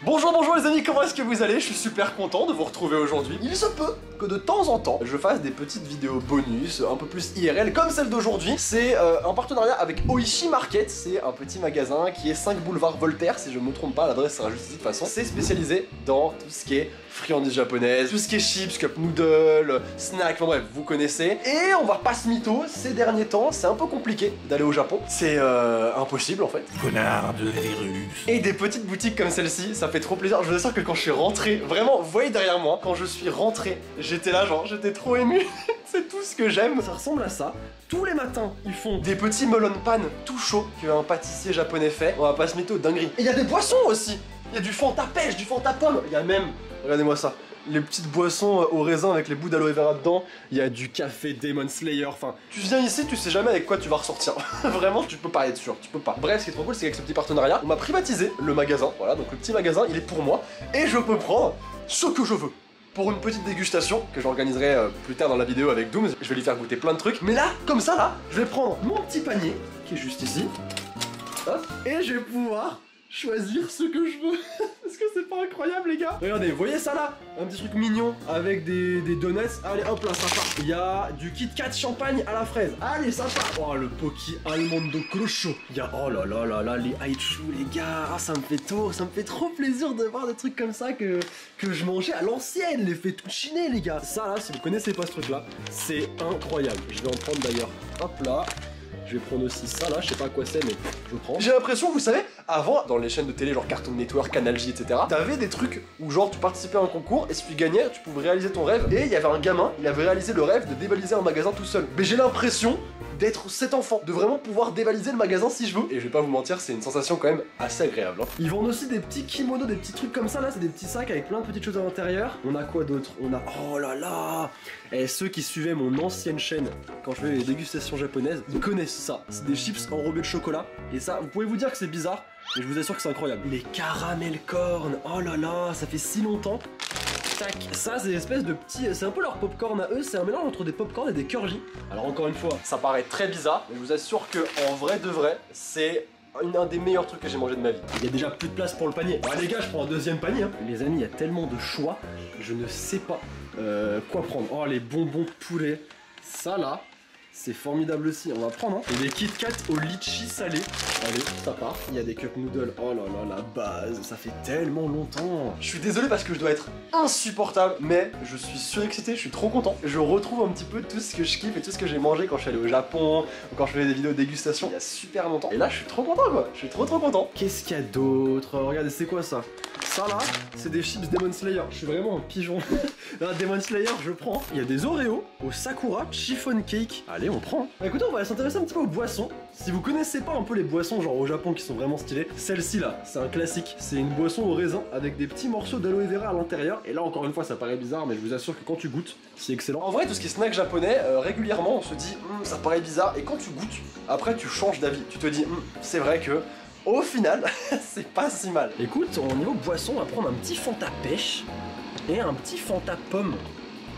Bonjour, bonjour les amis, comment est-ce que vous allez? Je suis super content de vous retrouver aujourd'hui. Il se peut que de temps en temps, je fasse des petites vidéos bonus, un peu plus IRL, comme celle d'aujourd'hui. C'est un partenariat avec Oishi Market, c'est un petit magasin qui est 5 boulevard Voltaire, si je me trompe pas, l'adresse sera juste ici de toute façon. C'est spécialisé dans tout ce qui est friandises japonaises, tout ce qui est chips, cup noodle, snacks, enfin bref, vous connaissez. Et on va pas se mytho, ces derniers temps, c'est un peu compliqué d'aller au Japon. C'est impossible en fait. Connard de virus. Et des petites boutiques comme celle-ci, ça fait trop plaisir. Je vous assure que quand je suis rentré, vraiment, vous voyez derrière moi, quand je suis rentré, j'étais là genre, j'étais trop ému. C'est tout ce que j'aime. Ça ressemble à ça. Tous les matins, ils font des petits melon pan tout chaud qu'un pâtissier japonais fait. On va pas se mytho, dinguerie. Et il y a des boissons aussi. Il y a du Fanta pêche, du Fanta pomme. Il y a même, regardez-moi ça, les petites boissons au raisin avec les bouts d'aloe vera dedans. Il y a du café Demon Slayer. Enfin, tu viens ici, tu sais jamais avec quoi tu vas ressortir. Vraiment, tu peux pas être sûr, tu peux pas. Bref, ce qui est trop cool, c'est qu'avec ce petit partenariat, on m'a privatisé le magasin. Voilà, donc le petit magasin, il est pour moi. Et je peux prendre ce que je veux. Pour une petite dégustation que j'organiserai plus tard dans la vidéo avec Dooms. Je vais lui faire goûter plein de trucs. Mais là, comme ça, là, je vais prendre mon petit panier qui est juste ici. Hop, et je vais pouvoir choisir ce que je veux. Est-ce que c'est pas incroyable les gars? Regardez, vous voyez ça là? Un petit truc mignon avec des donuts. Allez hop là, sympa. Il y a du Kit Kat champagne à la fraise. Allez, sympa. Oh, le Pocky Almondo Crocho. Il y a, oh là là là là, les Haichu les gars. Ah, ça me fait trop plaisir de voir des trucs comme ça que je mangeais à l'ancienne. Les fettuccine les gars. Ça là, si vous connaissez pas ce truc là, c'est incroyable. Je vais en prendre d'ailleurs. Hop là. Je vais prendre aussi ça là, je sais pas à quoi c'est mais je prends. J'ai l'impression, vous savez, avant, dans les chaînes de télé genre Cartoon Network, Canal J, etc. T'avais des trucs où genre tu participais à un concours et si tu gagnais, tu pouvais réaliser ton rêve. Et il y avait un gamin, il avait réalisé le rêve de dévaliser un magasin tout seul. Mais j'ai l'impression d'être cet enfant, de vraiment pouvoir dévaliser le magasin si je veux. Et je vais pas vous mentir, c'est une sensation quand même assez agréable. Hein. Ils vendent aussi des petits kimonos, des petits trucs comme ça là, c'est des petits sacs avec plein de petites choses à l'intérieur. On a quoi d'autre? On a, oh là là. Et ceux qui suivaient mon ancienne chaîne quand je faisais les dégustations japonaises, ils connaissent ça. C'est des chips enrobés de chocolat. Et ça, vous pouvez vous dire que c'est bizarre, mais je vous assure que c'est incroyable. Les caramel corn, oh là là, ça fait si longtemps. Tac, ça c'est des espèces de petits, c'est un peu leur popcorn à eux, c'est un mélange entre des popcorn et des curly. Alors encore une fois, ça paraît très bizarre, mais je vous assure que en vrai de vrai, c'est un des meilleurs trucs que j'ai mangé de ma vie. Il y a déjà plus de place pour le panier. Ah les gars, je prends un deuxième panier. Hein. Les amis, il y a tellement de choix, je ne sais pas quoi prendre. Oh les bonbons de poulet, ça là. C'est formidable aussi, on va prendre hein. Et des Kit Kat au litchi salé. Allez, ça part. Il y a des cup noodles. Oh là là, la base, ça fait tellement longtemps. Je suis désolé parce que je dois être insupportable, mais je suis surexcité, je suis trop content. Je retrouve un petit peu tout ce que je kiffe et tout ce que j'ai mangé quand je suis allé au Japon, ou quand je faisais des vidéos de dégustation il y a super longtemps. Et là, je suis trop content quoi. Je suis trop content. Qu'est-ce qu'il y a d'autre? Regardez, c'est quoi ça? Ça là, c'est des chips Demon Slayer. Je suis vraiment un pigeon. Là, Demon Slayer, je prends. Il y a des Oreos au Sakura Chiffon Cake. Allez, on prend. Bah, écoutez, on va s'intéresser un petit peu aux boissons. Si vous connaissez pas un peu les boissons genre au Japon qui sont vraiment stylées, celle-ci là, c'est un classique. C'est une boisson au raisin avec des petits morceaux d'aloe vera à l'intérieur. Et là, encore une fois, ça paraît bizarre, mais je vous assure que quand tu goûtes, c'est excellent. En vrai, tout ce qui est snack japonais, régulièrement, on se dit, ça paraît bizarre. Et quand tu goûtes, après, tu changes d'avis. Tu te dis, c'est vrai que. Au final, c'est pas si mal. Écoute, au niveau boisson, on va prendre un petit Fanta pêche et un petit Fanta pomme.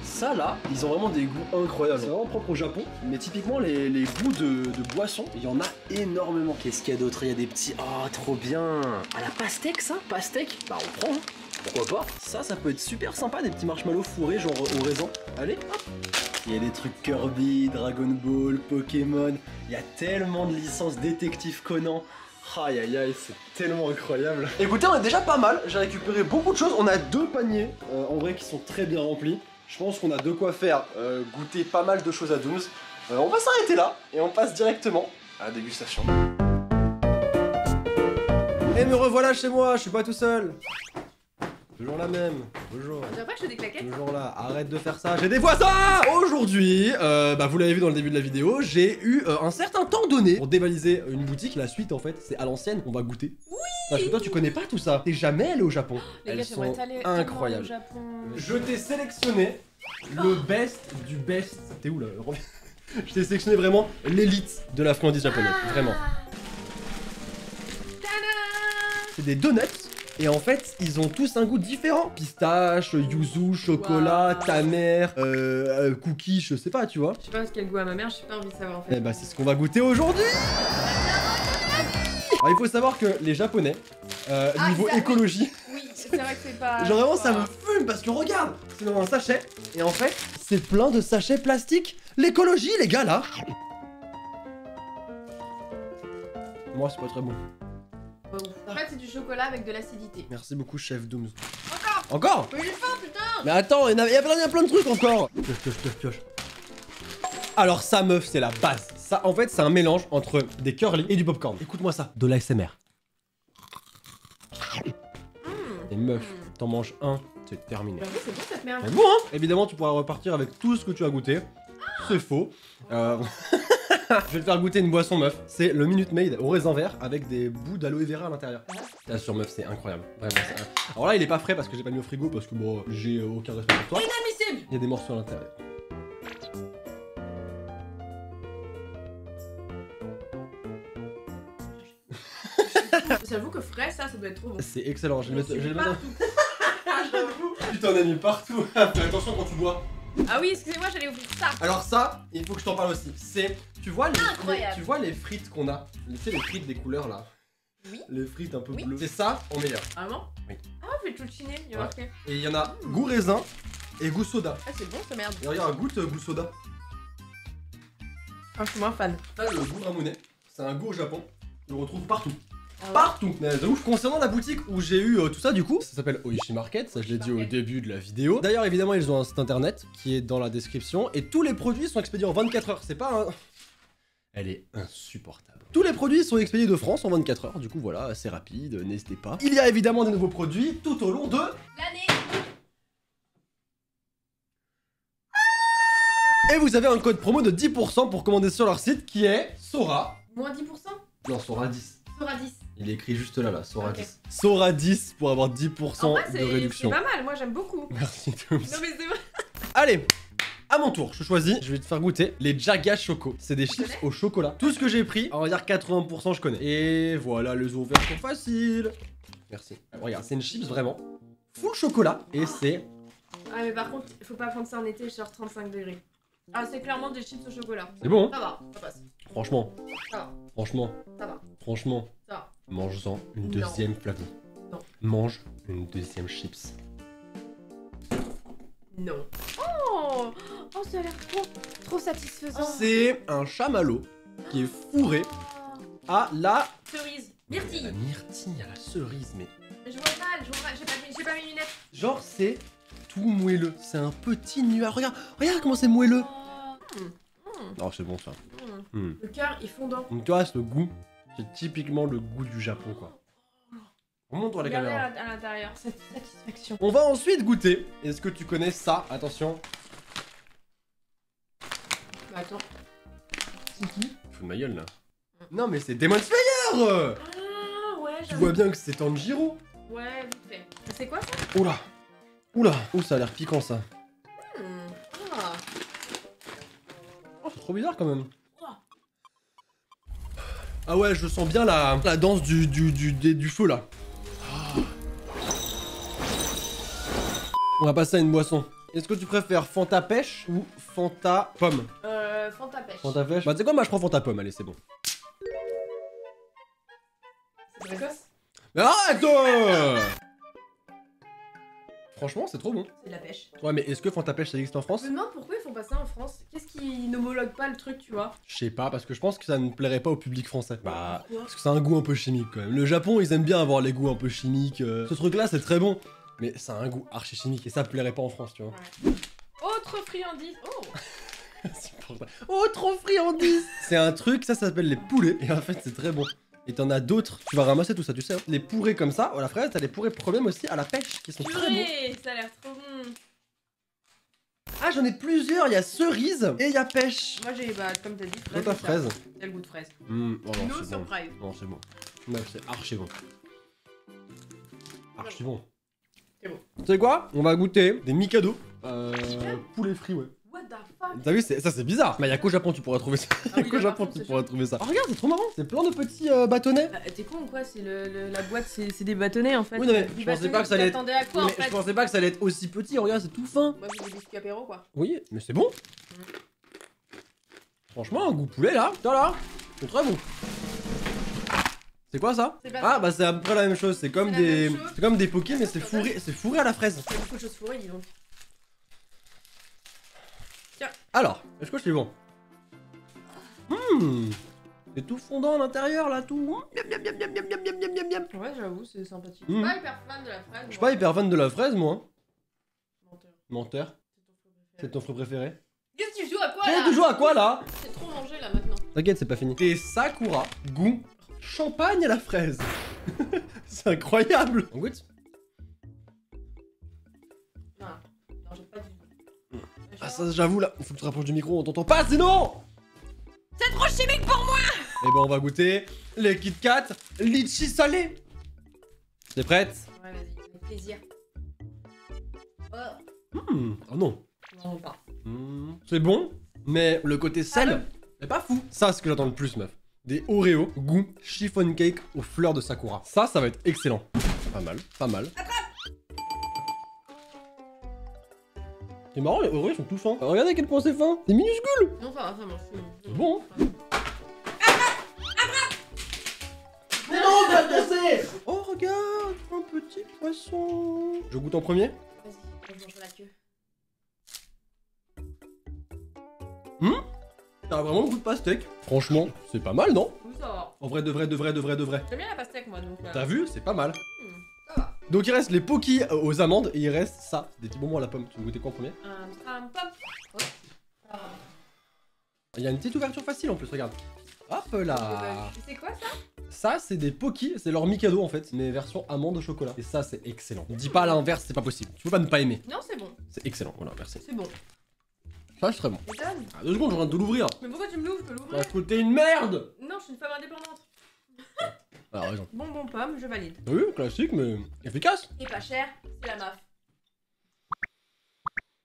Ça là, ils ont vraiment des goûts incroyables. C'est vraiment propre au Japon, mais typiquement les goûts de boisson, il y en a énormément. Qu'est-ce qu'il y a d'autre? Il y a des petits... Oh, trop bien. À la pastèque ça? Pastèque? Bah on prend, hein. Pourquoi pas? Ça peut être super sympa, des petits marshmallows fourrés genre au raisin. Allez, hop. Il y a des trucs Kirby, Dragon Ball, Pokémon. Il y a tellement de licences Détective Conan. Aïe aïe aïe, c'est tellement incroyable. Écoutez, on est déjà pas mal, j'ai récupéré beaucoup de choses. On a 2 paniers, en vrai, qui sont très bien remplis. Je pense qu'on a de quoi faire goûter pas mal de choses à Dooms. On va s'arrêter là, et on passe directement à la dégustation. Et me revoilà chez moi, je suis pas tout seul. Toujours la même, toujours. Tu veux pas que je te déclaquette? Toujours là, arrête de faire ça, j'ai des voisins. Aujourd'hui, vous l'avez vu dans le début de la vidéo, j'ai eu un certain temps donné pour dévaliser une boutique. La suite en fait, c'est à l'ancienne qu'on va goûter. Oui. Parce que toi tu connais pas tout ça, t'es jamais allé au Japon. Les gars, elles sont incroyables. Je t'ai sélectionné le best du best. T'es où là? Je t'ai sélectionné vraiment l'élite de la friandise japonaise, vraiment. C'est des donuts. Et en fait, ils ont tous un goût différent. Pistache, yuzu, chocolat, ta mère, cookies, je sais pas, tu vois. Je sais pas quel goût a ma mère, j'ai pas envie de savoir en fait. Et bah c'est ce qu'on va goûter aujourd'hui. Alors il faut savoir que les Japonais, niveau écologie, oui. C'est vrai que c'est pas. Genre vraiment ça me fume parce que regarde, c'est dans un sachet et en fait c'est plein de sachets plastiques. L'écologie les gars là. Moi c'est pas très bon. Pas ouf. En fait, c'est du chocolat avec de l'acidité. Merci beaucoup chef Dooms. Encore. Encore? Mais j'ai faim, putain. Mais attends, il y a plein de trucs encore. Pioche. Alors ça meuf c'est la base. Ça en fait c'est un mélange entre des curly et du popcorn. Écoute-moi ça, de l'ASMR. Et meuf, t'en manges un, c'est terminé. J'avoue, c'est bon cette merde. C'est bon hein. Évidemment tu pourras repartir avec tout ce que tu as goûté. C'est faux. Je vais te faire goûter une boisson meuf. C'est le Minute Maid au raisin vert avec des bouts d'aloe vera à l'intérieur. Là sur meuf c'est incroyable. Vraiment. Alors là il est pas frais parce que j'ai pas mis au frigo parce que bon j'ai aucun respect pour toi. Inadmissible. Il y a des morceaux à l'intérieur. J'avoue que frais, ça doit être trop bon. C'est excellent. Je vais le mettre. Partout. J'avoue. Tu t'en as mis partout. Fais attention quand tu bois. Ah oui, excusez-moi, j'allais ouvrir ça. Alors ça, il faut que je t'en parle aussi. C'est, tu vois Incroyable. tu vois les frites qu'on a. Tu sais les frites des couleurs là. Oui. Les frites un peu Oui. bleues. C'est ça en meilleur. Vraiment? Oui. Ah, fettuccine, il y a Ouais. marqué. Et il y en a goût raisin et goût soda. Ah, c'est bon, ça merde. Et regarde, goûte goût soda. Ah, je suis moins fan. Là, le goût ramonet, c'est un goût au Japon. On le retrouve partout. Ah ouais. Partout. De ouf. Concernant la boutique où j'ai eu tout ça du coup, ça s'appelle Oishi Market, ça je l'ai dit au début de la vidéo. D'ailleurs évidemment ils ont un site internet qui est dans la description et tous les produits sont expédiés en 24 heures. C'est pas un... Elle est insupportable. Tous les produits sont expédiés de France en 24 heures, du coup voilà, c'est rapide, n'hésitez pas. Il y a évidemment des nouveaux produits tout au long de... L'année. Et vous avez un code promo de 10% pour commander sur leur site qui est Sora. Moins 10%. Non, Sora 10. Sera 10. Il est écrit juste là, Sora Ok. 10. Sora 10 pour avoir 10% En vrai, de c'est réduction. pas mal, moi j'aime beaucoup. Merci Dooms. Non mais c'est vrai. Allez, à mon tour, je choisis, je vais te faire goûter les Jaga Choco. C'est des chips au chocolat. Tout ce que j'ai pris, on va dire 80% je connais. Et voilà, les ouvertures faciles. Merci. Regarde, c'est une chips vraiment full chocolat. Et c'est... Ah mais par contre, faut pas prendre ça en été, genre 35 degrés. Ah c'est clairement des chips au chocolat. C'est bon, hein? Ça va, ça passe. Franchement. Ça va. Franchement. Ça va. Franchement. Ça va. Mange-en une Non. deuxième flavie. Non. Mange une deuxième chips. Non. Oh, oh ça a l'air trop satisfaisant. C'est un chamallow qui est fourré Oh. à la... Cerise. La Myrtille. myrtille, à la cerise, mais... Je vois mal, j'ai pas mes lunettes. Genre c'est tout moelleux, c'est un petit nuage. Regarde comment c'est moelleux. Oh. Non c'est bon ça. Mm. Le cœur est fondant. Donc tu vois ce goût, c'est typiquement le goût du Japon quoi. Remonte-toi la Regardez caméra. à l'intérieur, cette satisfaction. On va ensuite goûter. Est-ce que tu connais ça? Attention. Bah attends. C'est qui? Fous de ma gueule là. Non mais c'est Demon Slayer. Ah ouais, Tu vois bien que c'est Tanjiro. Ouais, vite fait. C'est quoi ça? Oula. Oula. Oh ça a l'air piquant ça. Ah. Oh c'est trop bizarre quand même. Ah ouais, je sens bien la danse du feu là. On va passer à une boisson. Est-ce que tu préfères Fanta pêche ou Fanta pomme? Fanta pêche. Fanta pêche? Bah tu sais quoi, moi je prends Fanta pomme, allez c'est bon. C'est précoce? Mais arrête Franchement c'est trop bon. C'est de la pêche. Ouais mais est-ce que Fanta pêche ça existe en France? Je me demande pourquoi ils font pas ça en France. Qu'est-ce qui n'homologue pas le truc, tu vois? Je sais pas, parce que je pense que ça ne plairait pas au public français. Bah, Pourquoi? parce que c'est un goût un peu chimique quand même. Le Japon, ils aiment bien avoir les goûts un peu chimiques. Ce truc-là, c'est très bon. Mais ça a un goût archi chimique et ça plairait pas en France, tu vois. Autre friandise. Oh. Oh, trop friandise. C'est un truc, ça s'appelle les poulets. Et en fait, c'est très bon. Et t'en as d'autres. Tu vas ramasser tout ça, tu sais. Hein. Les pourrés comme ça, à la fraise, t'as les pourrés problème aussi à la pêche qui sont très bons. Purée, ça a l'air trop bon. Ah, j'en ai plusieurs. Il y a cerise et il y a pêche. Moi j'ai, bah, comme t'as dit, Toi, fraise. ta et ça. fraise. T'as le goût de fraise. Oh non, No c'est bon. surprise. Non, c'est bon. Ouais, c'est archi bon. Archi bon. C'est bon. Tu sais quoi? On va goûter des Mikado. Poulet frit, ouais. What the fuck? T'as vu, ça c'est bizarre. Mais y'a qu'au Japon tu pourras trouver ça. Ah oui, Y'a qu'au là, Japon par contre, tu c'est pourras sûr. trouver ça. Oh, regarde, c'est trop marrant. C'est plein de petits bâtonnets. Bah, t'es con ou quoi? C'est la boîte, c'est des bâtonnets en fait. Oui, non, mais Des je pensais bâtonnets, pas que ça allait être- t'attendais à quoi en Mais fait? je pensais pas que ça allait être aussi petit. Regarde, c'est tout fin. Moi j'ai des biscuits apéro quoi. Oui, mais c'est bon. Franchement, un goût poulet là. Putain là. C'est très bon. C'est quoi ça? C'est pas Ah ça. bah c'est à peu près la même chose, c'est comme C'est la des... même chose. C'est comme des pokés mais c'est fourré à la fraise. Il y a beaucoup de choses fourrées, dis donc. Alors, est-ce que c'est bon? C'est tout fondant à l'intérieur là, tout. Miam, miam, miam, miam, miam, miam, miam, miam, miam. Ouais, j'avoue, c'est sympathique. Mm. Je suis pas hyper fan de la fraise. Je suis pas hyper fan de la fraise moi. Menteur. Menteur. C'est ton fruit préféré? Qu'est-ce que tu joues à quoi Qu'est-ce là? que tu joues à quoi là? C'est trop mangé là maintenant. T'inquiète, c'est pas fini. Et Sakura, goût champagne à la fraise. C'est incroyable. On goûte? Non, j'ai pas du tout. Ah ça j'avoue là, faut que tu te rapproches du micro, on t'entend pas sinon. C'est trop chimique pour moi. Et ben on va goûter les Kit Kat litchi salé. T'es prête? Ouais, vas-y, avec plaisir. Oh non. Non, pas. C'est bon, mais le côté sel est pas fou. Ça, c'est ce que j'attends le plus, meuf. Des Oreos, goût chiffon cake aux fleurs de Sakura. Ça va être excellent. Pas mal, pas mal. C'est marrant, les Oreos sont tout fins. Regardez à quel point c'est fin. C'est minuscule. Non, ça va, ça marche. C'est bon. Mais non, t'as cassé. Oh, regarde, un petit poisson. Je goûte en premier. Vas-y, je mange la queue. T'as vraiment le goût de pastèque. Franchement, c'est pas mal, non? Oui, ça va. En vrai, de vrai. J'aime bien la pastèque, moi, donc. T'as vu? C'est pas mal. Ça va. Donc il reste les Poki aux amandes et il reste ça, des petits bonbons à la pomme. Tu veux goûter quoi en premier? Un pop. Oh. Ça va. Il y a une petite ouverture facile en plus, regarde. Hop là. C'est quoi ça? Ça c'est des Poki, c'est leur Mikado en fait, mais version amande au chocolat. Et ça c'est excellent. Dis pas à l'inverse, c'est pas possible. Tu peux pas ne pas aimer. Non, c'est bon. C'est excellent, voilà, merci. C'est bon. Ça c'est très bon. Et donne. Ah, 2 secondes, je viens de tout l'ouvrir. Mais pourquoi tu me l'ouvres? Je peux Ça l'ouvrir. va te coûter une merde. Non, je suis une femme indépendante. Alors raison. Bonbon pomme, je valide. Oui, classique mais efficace. Et pas cher, c'est la MAF.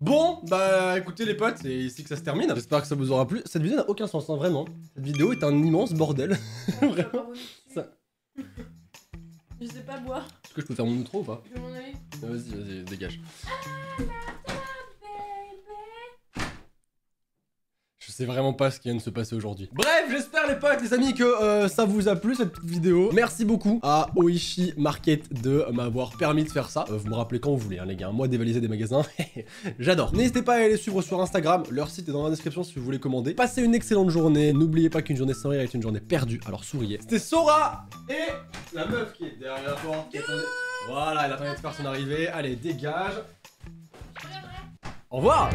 Bon, bah écoutez les potes, c'est ici que ça se termine. J'espère que ça vous aura plu. Cette vidéo n'a aucun sens, hein, vraiment. Cette vidéo est un immense bordel. Vraiment. Ça- Je sais pas boire. Est-ce que je peux faire mon outro ou pas? Je vais m'en aller. Vas-y, dégage. Je sais vraiment pas ce qui vient de se passer aujourd'hui. Bref, j'espère les potes, les amis, que ça vous a plu cette petite vidéo. Merci beaucoup à Oishi Market de m'avoir permis de faire ça. Vous me rappelez quand vous voulez, hein, les gars. Moi, dévaliser des magasins, j'adore. N'hésitez pas à aller les suivre sur Instagram. Leur site est dans la description si vous voulez commander. Passez une excellente journée. N'oubliez pas qu'une journée sans rire est une journée perdue. Alors souriez. C'était Sora et la meuf qui est derrière toi. Voilà, elle attendait de faire son arrivée. Allez, dégage. Au revoir.